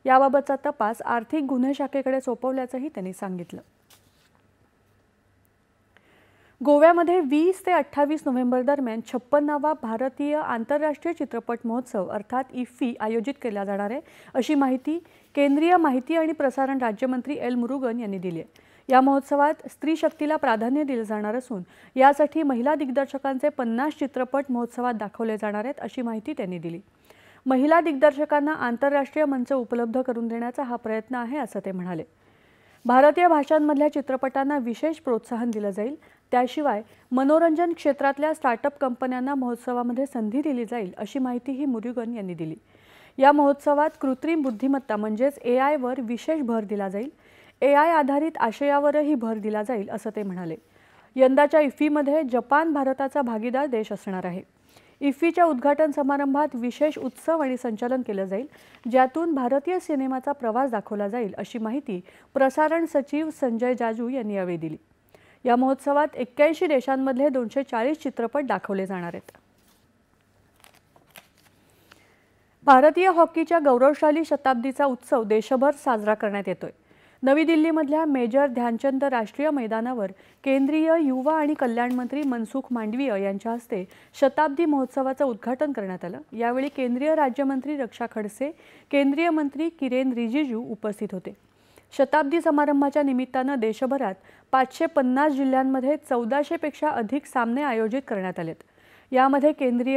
याबाबतचा तपास आर्थिक गुन्हे शाखेकडे सोपवल्याचंही त्यांनी सांगितलं। गोव्यामध्ये 20 ते 28 नोव्हेंबर दरम्यान 56वा भारतीय आंतरराष्ट्रीय चित्रपट महोत्सव अर्थात इफ्फी आयोजित केला जाणार आहे, अशी माहिती केंद्रीय माहिती आणि प्रसारण राज्यमंत्री एल मुरुगन यांनी दिली आहे। या महोत्सवात स्त्री शक्तीला प्राधान्य दिले जाणार असून यासाठी महिला दिग्दर्शकांचे 50 चित्रपट महोत्सवात दाखवले जाणार आहेत, अशी माहिती त्यांनी दिली। महिला दिग्दर्शकांना आंतरराष्ट्रीय मंच उपलब्ध करून देण्याचा हा प्रयत्न आहे, असं ते म्हणाले। भारतीय भाषांमधल्या चित्रपटांना विशेष प्रोत्साहन दिलं जाईल। त्याशिवाय मनोरंजन क्षेत्रातल्या स्टार्टअप कंपन्यांना महोत्सवामध्ये संधी दिली जाईल, अशी माहितीही मुरुगन यांनी दिली। या महोत्सवात कृत्रिम बुद्धिमत्ता म्हणजेच AI वर विशेष भर दिला जाईल। AI आधारित आशयावरही भर दिला जाईल, असं ते म्हणाले। यंदाच्या इफ्फीमध्ये जपान भारताचा भागीदार देश असणार आहे। इफ्फीच्या उद्घाटन समारंभात विशेष उत्सव आणि संचालन केलं जाईल, ज्यातून भारतीय सिनेमाचा प्रवास दाखवला जाईल, अशी माहिती प्रसारण सचिव संजय जाजू यांनी यावेळी दिली। या महोत्सवात 81 देशांमधले 240 चित्रपट दाखवले जाणार आहेत। भारतीय हॉकीच्या गौरवशाली शताब्दीचा उत्सव देशभर साजरा करण्यात येतोय। नवी दिल्लीमधल्या मेजर ध्यानचंद राष्ट्रीय मैदानावर केंद्रीय युवा आणि कल्याण मंत्री मनसुख मांडवीय यांच्या हस्ते शताब्दी महोत्सवाचं उद्घाटन करण्यात आलं। यावेळी केंद्रीय राज्यमंत्री रक्षा खडसे, केंद्रीय मंत्री किरेन रिजिजू उपस्थित होते। शताब्दी समारंभाच्या निमित्तानं देशभरात 550 जिल्ह्यांमध्ये 1400 पेक्षा अधिक सामने आयोजित करण्यात आलेत। यामध्ये केंद्रीय